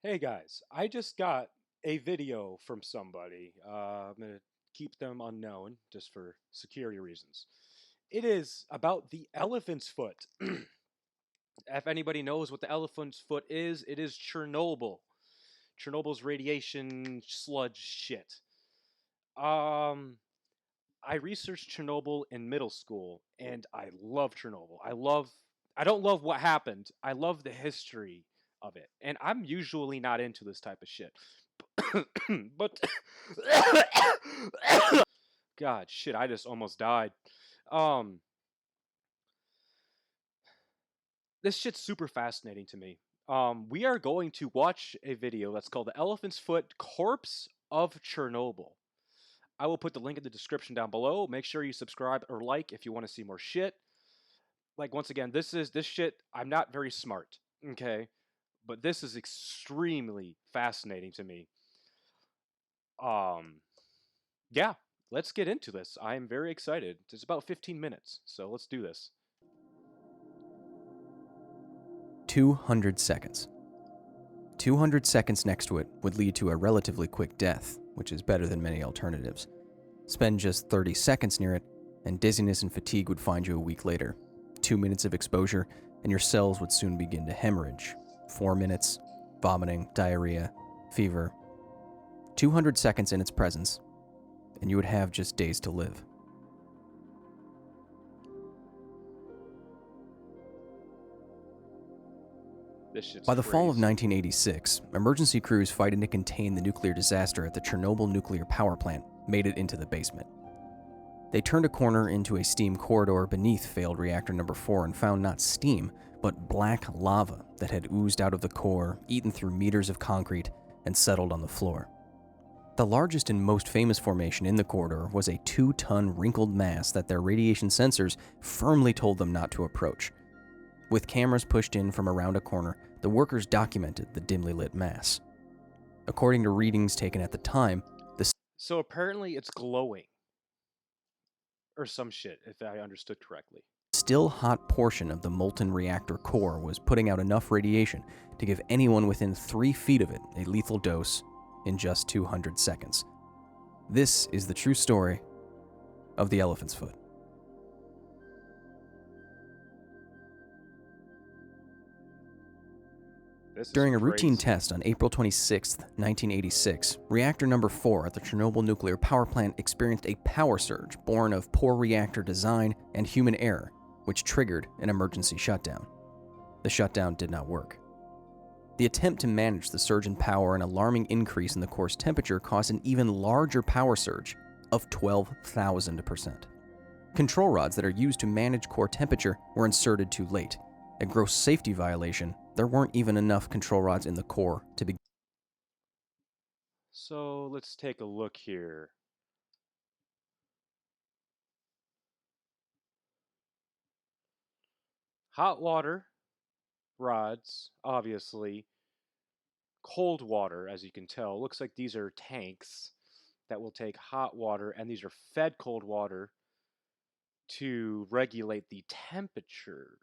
Hey guys, I just got a video from somebody. I'm going to keep them unknown just for security reasons. It is about the elephant's foot. If anybody knows what the elephant's foot is, it is Chernobyl. Chernobyl's radiation sludge shit. Um, I researched Chernobyl in middle school, and I love Chernobyl. I don't love what happened. I love the history of it, and I'm usually not into this type of shit. But God, shit, I just almost died. Um, this shit's super fascinating to me. We are going to watch a video that's called "The Elephant's Foot: Corpse of Chernobyl." I will put the link in the description down below. Make sure you subscribe or like if you want to see more shit. Like once again, this shit. I'm not very smart, okay, but this is extremely fascinating to me. Um, yeah, let's get into this. I am very excited. It's about 15 minutes, so let's do this. 200 seconds. 200 seconds next to it would lead to a relatively quick death, which is better than many alternatives. Spend just 30 seconds near it, and dizziness and fatigue would find you a week later. 2 minutes of exposure, and your cells would soon begin to hemorrhage. 4 minutes, vomiting, diarrhea, fever. 200 seconds in its presence, and you would have just days to live. This shit's By the fall of crazy. 1986, emergency crews fighting to contain the nuclear disaster at the Chernobyl nuclear power plant made it into the basement. They turned a corner into a steam corridor beneath failed reactor number 4 and found not steam, but black lava that had oozed out of the core, eaten through meters of concrete, and settled on the floor. The largest and most famous formation in the corridor was a 2-ton wrinkled mass that their radiation sensors firmly told them not to approach. With cameras pushed in from around a corner, the workers documented the dimly lit mass. According to readings taken at the time, the So apparently it's glowing. Or some shit, if I understood correctly. still hot portion of the molten reactor core was putting out enough radiation to give anyone within 3 feet of it a lethal dose in just 200 seconds. This is the true story of the elephant's foot. This is During a routine crazy. test on April 26, 1986, reactor number 4 at the Chernobyl nuclear power plant experienced a power surge born of poor reactor design and human error, which triggered an emergency shutdown. The shutdown did not work. The attempt to manage the surge in power and alarming increase in the core's temperature caused an even larger power surge of 12,000%. Control rods that are used to manage core temperature were inserted too late. A gross safety violation. There weren't even enough control rods in the core to begin. So let's take a look here. Hot water rods, obviously. Cold water, as you can tell. Looks like these are tanks that will take hot water, and these are fed cold water to regulate the temperature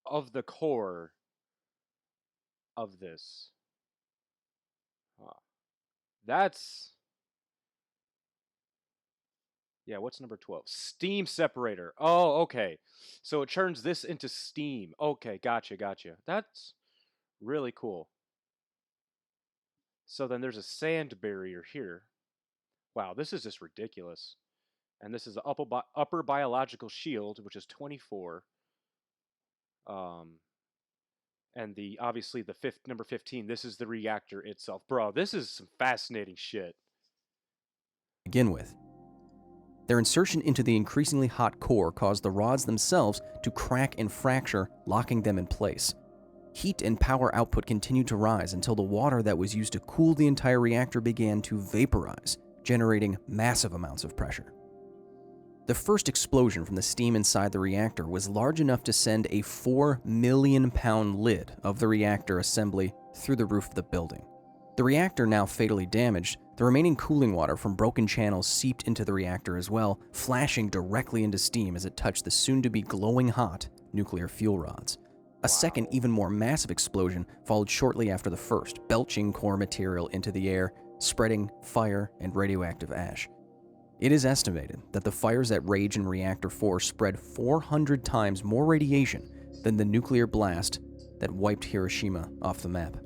of the core of this. Huh. That's... Yeah, what's number 12? Steam separator. Oh, okay. So it turns this into steam. Okay, gotcha. That's really cool. So then there's a sand barrier here. Wow, this is just ridiculous. And this is the upper biological shield, which is 24. Um, and the obviously the number 15. This is the reactor itself, bro. This is some fascinating shit. Begin with. Their insertion into the increasingly hot core caused the rods themselves to crack and fracture, locking them in place. Heat and power output continued to rise until the water that was used to cool the entire reactor began to vaporize, generating massive amounts of pressure. The first explosion from the steam inside the reactor was large enough to send a 4 million pound lid of the reactor assembly through the roof of the building. The reactor now fatally damaged, the remaining cooling water from broken channels seeped into the reactor as well, flashing directly into steam as it touched the soon-to-be glowing hot nuclear fuel rods. A second, even more massive explosion followed shortly after the first, belching core material into the air, spreading fire and radioactive ash. It is estimated that the fires that rage in Reactor 4 spread 400 times more radiation than the nuclear blast that wiped Hiroshima off the map.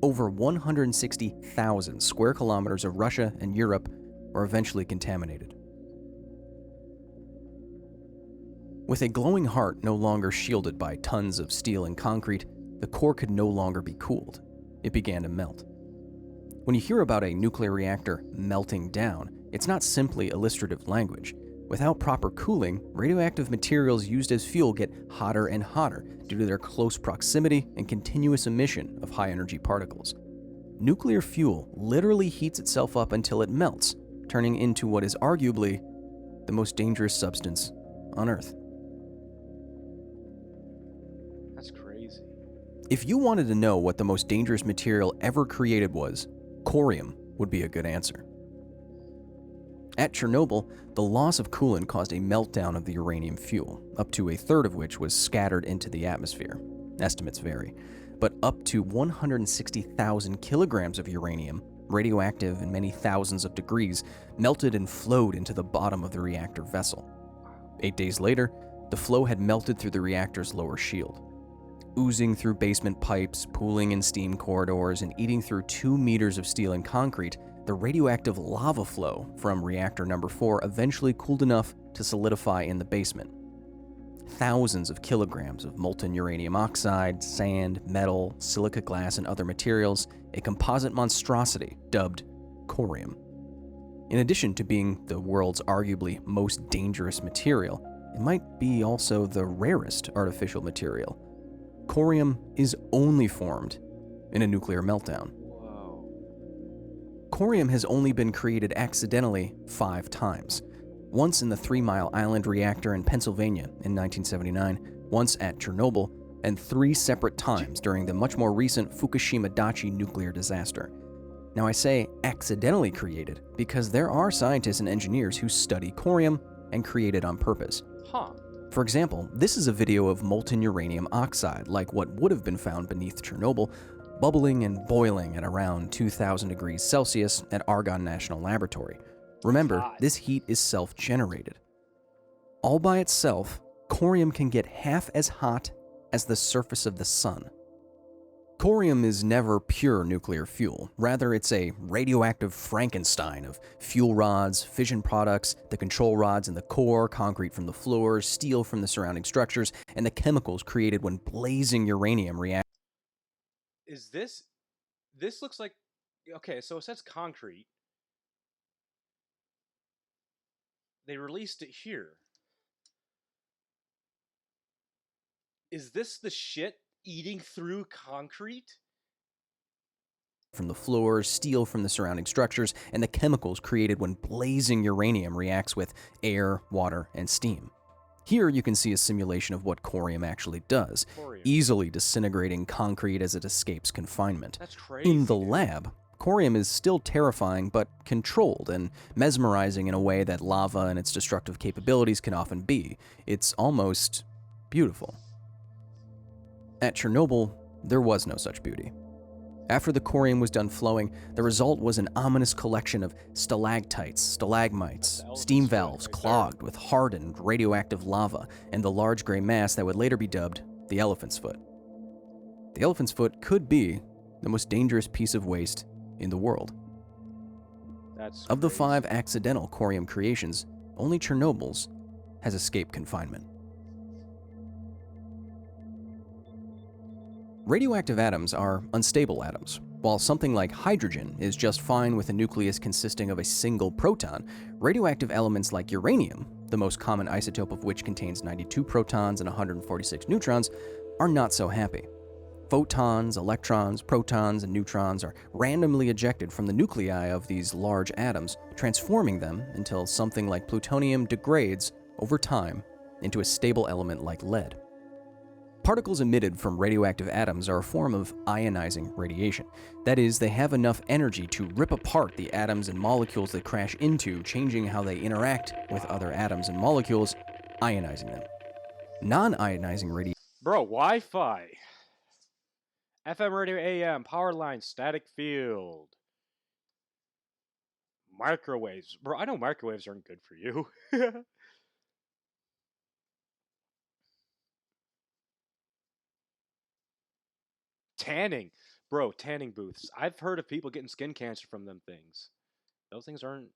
Over 160,000 square kilometers of Russia and Europe were eventually contaminated. With a glowing heart no longer shielded by tons of steel and concrete, the core could no longer be cooled. It began to melt. When you hear about a nuclear reactor melting down, it's not simply illustrative language. Without proper cooling, radioactive materials used as fuel get hotter and hotter due to their close proximity and continuous emission of high-energy particles. Nuclear fuel literally heats itself up until it melts, turning into what is arguably the most dangerous substance on Earth. That's crazy. If you wanted to know what the most dangerous material ever created was, corium would be a good answer. At Chernobyl, the loss of coolant caused a meltdown of the uranium fuel, up to a third of which was scattered into the atmosphere. Estimates vary, but up to 160,000 kilograms of uranium, radioactive in many thousands of degrees, melted and flowed into the bottom of the reactor vessel. 8 days later, the flow had melted through the reactor's lower shield. Oozing through basement pipes, pooling in steam corridors, and eating through 2 meters of steel and concrete, the radioactive lava flow from reactor number 4 eventually cooled enough to solidify in the basement. Thousands of kilograms of molten uranium oxide, sand, metal, silica glass, and other materials, a composite monstrosity dubbed corium. In addition to being the world's arguably most dangerous material, it might be also the rarest artificial material. Corium is only formed in a nuclear meltdown. Whoa. Corium has only been created accidentally 5 times. Once in the 3 Mile Island reactor in Pennsylvania in 1979, once at Chernobyl, and 3 separate times during the much more recent Fukushima Daiichi nuclear disaster. Now I say accidentally created because there are scientists and engineers who study corium and create it on purpose. Huh. For example, this is a video of molten uranium oxide, like what would have been found beneath Chernobyl, bubbling and boiling at around 2,000 degrees Celsius at Argonne National Laboratory. Remember, Hot. this heat is self-generated. All by itself, corium can get half as hot as the surface of the sun. Corium is never pure nuclear fuel. Rather, it's a radioactive Frankenstein of fuel rods, fission products, the control rods in the core, concrete from the floor, steel from the surrounding structures, and the chemicals created when blazing uranium reacts. Is this... This looks like... Okay, so it says concrete. They released it here. Is this the shit eating through concrete? From the floor, steel from the surrounding structures, and the chemicals created when blazing uranium reacts with air, water, and steam. Here you can see a simulation of what corium actually does, Corium. easily disintegrating concrete as it escapes confinement. That's crazy. In the dude. lab, corium is still terrifying but controlled and mesmerizing in a way that lava and its destructive capabilities can often be. It's almost beautiful. At Chernobyl, there was no such beauty. After the corium was done flowing, the result was an ominous collection of stalactites, stalagmites, steam valves clogged with hardened radioactive lava, and the large gray mass that would later be dubbed the elephant's foot. The elephant's foot could be the most dangerous piece of waste in the world. That's Of the crazy. 5 accidental corium creations, only Chernobyl's has escaped confinement. Radioactive atoms are unstable atoms. While something like hydrogen is just fine with a nucleus consisting of a single proton, radioactive elements like uranium, the most common isotope of which contains 92 protons and 146 neutrons, are not so happy. Photons, electrons, protons, and neutrons are randomly ejected from the nuclei of these large atoms, transforming them until something like plutonium degrades over time into a stable element like lead. Particles emitted from radioactive atoms are a form of ionizing radiation. That is, they have enough energy to rip apart the atoms and molecules they crash into, changing how they interact with other atoms and molecules, ionizing them. Non-ionizing radiation Bro, Wi-Fi. FM radio AM, power line, static field. Microwaves. Bro, I know microwaves aren't good for you. Tanning. Bro, tanning booths. I've heard of people getting skin cancer from them things. Those things aren't.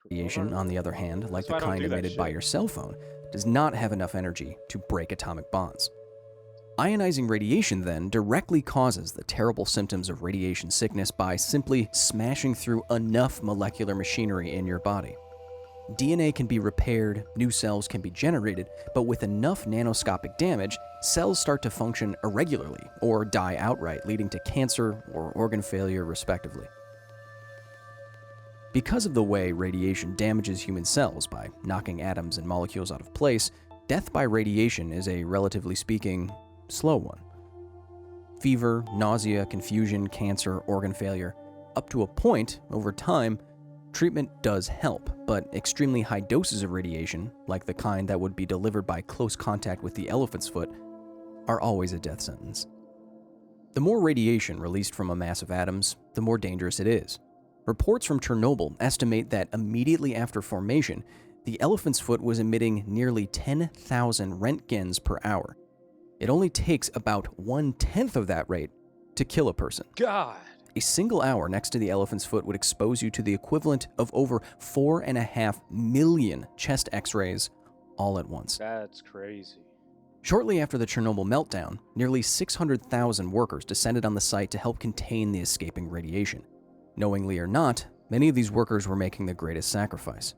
Radiation, on the other hand, like That's the why I don't kind do that emitted by shit. your cell phone, does not have enough energy to break atomic bonds. Ionizing radiation, then, directly causes the terrible symptoms of radiation sickness by simply smashing through enough molecular machinery in your body. DNA can be repaired, new cells can be generated, but with enough nanoscopic damage, cells start to function irregularly or die outright, leading to cancer or organ failure, respectively. Because of the way radiation damages human cells by knocking atoms and molecules out of place, death by radiation is a, relatively speaking, slow one. Fever, nausea, confusion, cancer, organ failure. Up to a point, over time, treatment does help, but extremely high doses of radiation, like the kind that would be delivered by close contact with the elephant's foot, are always a death sentence. The more radiation released from a mass of atoms, the more dangerous it is. Reports from Chernobyl estimate that immediately after formation, the elephant's foot was emitting nearly 10,000 Röntgens per hour. It only takes about 1/10 of that rate to kill a person. God. A single hour next to the elephant's foot would expose you to the equivalent of over 4.5 million chest x-rays all at once. That's crazy. Shortly after the Chernobyl meltdown, nearly 600,000 workers descended on the site to help contain the escaping radiation. Knowingly or not, many of these workers were making the greatest sacrifice.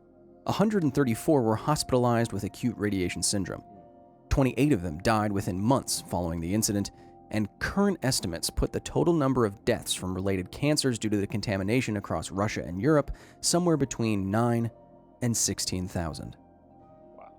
134 were hospitalized with acute radiation syndrome. 28 of them died within months following the incident, and current estimates put the total number of deaths from related cancers due to the contamination across Russia and Europe somewhere between 9 and 16,000. Wow.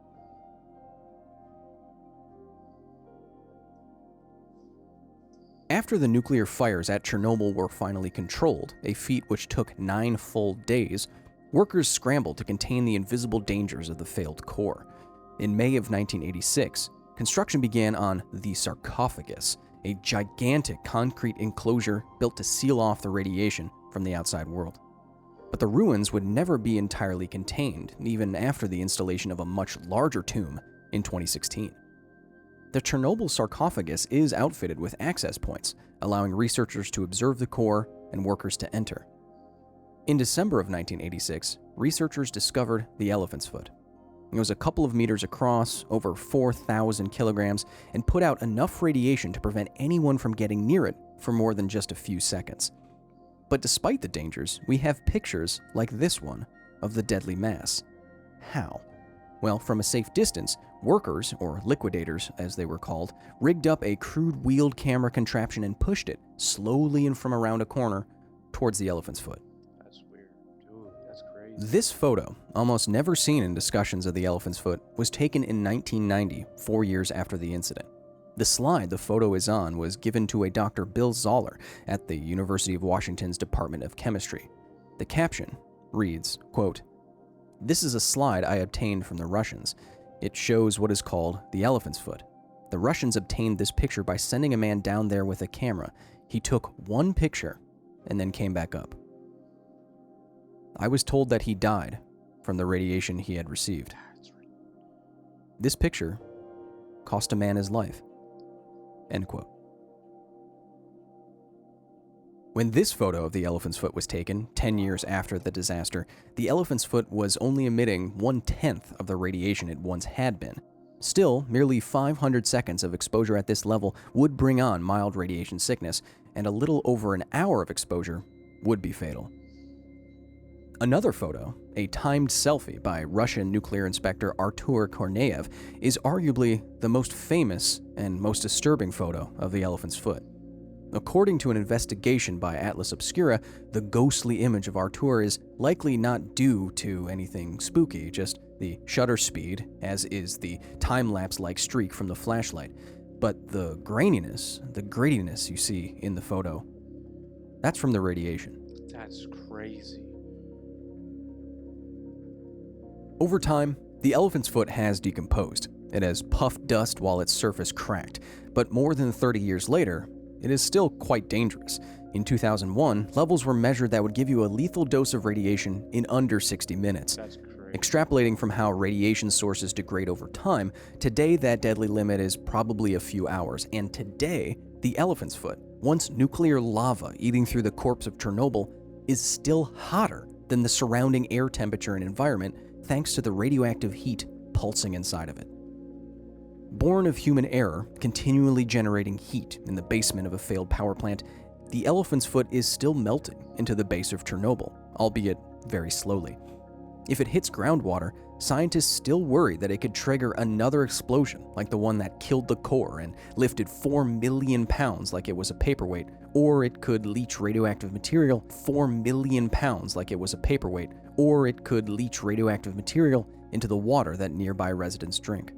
After the nuclear fires at Chernobyl were finally controlled, a feat which took 9 full days, workers scrambled to contain the invisible dangers of the failed core. In May of 1986, construction began on the sarcophagus, a gigantic concrete enclosure built to seal off the radiation from the outside world. But the ruins would never be entirely contained, even after the installation of a much larger tomb in 2016. The Chernobyl sarcophagus is outfitted with access points, allowing researchers to observe the core and workers to enter. In December of 1986, researchers discovered the elephant's foot. It was a couple of meters across, over 4,000 kilograms, and put out enough radiation to prevent anyone from getting near it for more than just a few seconds. But despite the dangers, we have pictures like this one of the deadly mass. How? Well, from a safe distance, workers, or liquidators as they were called, rigged up a crude wheeled camera contraption and pushed it slowly and from around a corner towards the elephant's foot. That's weird. Dude, that's crazy. This photo, almost never seen in discussions of the elephant's foot, was taken in 1990, 4 years after the incident. The slide the photo is on was given to a Dr. Bill Zoller at the University of Washington's Department of Chemistry. The caption reads, quote, "This is a slide I obtained from the Russians. It shows what is called the elephant's foot. The Russians obtained this picture by sending a man down there with a camera. He took one picture and then came back up. I was told that he died from the radiation he had received. This picture cost a man his life." End quote. When this photo of the elephant's foot was taken, 10 years after the disaster, the elephant's foot was only emitting 1/10 of the radiation it once had been. Still, merely 500 seconds of exposure at this level would bring on mild radiation sickness, and a little over an hour of exposure would be fatal. Another photo, a timed selfie by Russian nuclear inspector Artur Korneyev, is arguably the most famous and most disturbing photo of the elephant's foot. According to an investigation by Atlas Obscura, the ghostly image of Artur is likely not due to anything spooky, just the shutter speed, as is the time-lapse-like streak from the flashlight. But the grittiness you see in the photo, that's from the radiation. That's crazy. Over time, the elephant's foot has decomposed. It has puffed dust while its surface cracked, but more than 30 years later, it is still quite dangerous. In 2001, levels were measured that would give you a lethal dose of radiation in under 60 minutes. That's crazy. Extrapolating from how radiation sources degrade over time, today that deadly limit is probably a few hours, and today, the elephant's foot, once nuclear lava eating through the corpse of Chernobyl, is still hotter than the surrounding air temperature and environment thanks to the radioactive heat pulsing inside of it. Born of human error, continually generating heat in the basement of a failed power plant, the elephant's foot is still melting into the base of Chernobyl, albeit very slowly. If it hits groundwater, scientists still worry that it could trigger another explosion like the one that killed the core and lifted 4 million pounds like it was a paperweight, or it could leach radioactive material 4 million pounds like it was a paperweight, or it could leach radioactive material into the water that nearby residents drink.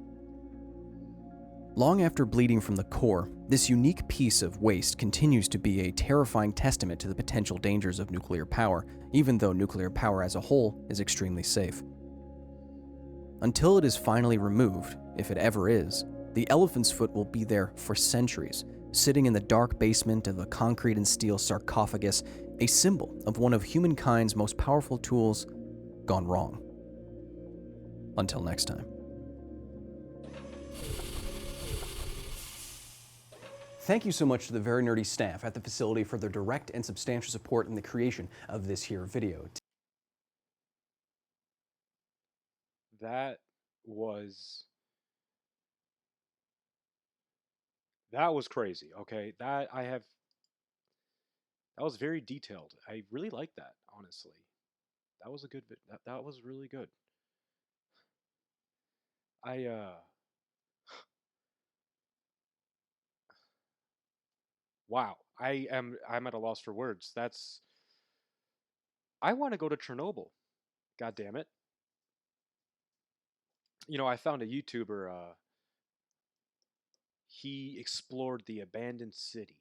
Long after bleeding from the core, this unique piece of waste continues to be a terrifying testament to the potential dangers of nuclear power, even though nuclear power as a whole is extremely safe. Until it is finally removed, if it ever is, the elephant's foot will be there for centuries, sitting in the dark basement of a concrete and steel sarcophagus, a symbol of one of humankind's most powerful tools gone wrong. Until next time. Thank you so much to the very nerdy staff at the facility for their direct and substantial support in the creation of this here video. That was that was crazy. Okay, that was very detailed. I really like that, honestly. That was a good that was really good. I wow. I'm at a loss for words. That's I want to go to Chernobyl. God damn it. You know, I found a YouTuber he explored the abandoned city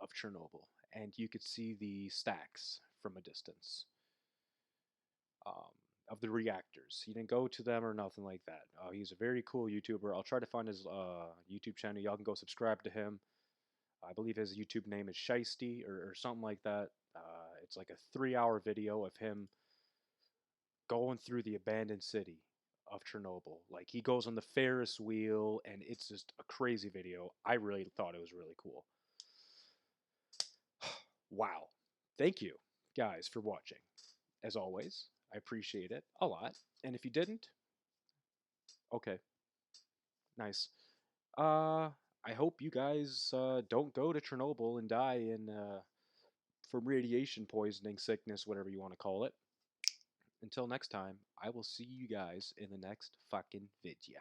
of Chernobyl and you could see the stacks from a distance. Um, of the reactors. He didn't go to them or nothing like that. He's a very cool YouTuber. I'll try to find his YouTube channel. Y'all can go subscribe to him. I believe his YouTube name is Shiesty or something like that. It's like a 3 hour video of him going through the abandoned city of Chernobyl. Like he goes on the Ferris wheel, and it's just a crazy video. I really thought it was really cool. Wow. Thank you guys for watching. As always, I appreciate it a lot. And if you didn't, okay, nice. I hope you guys don't go to Chernobyl and die from radiation poisoning, sickness, whatever you want to call it. Until next time, I will see you guys in the next fucking video.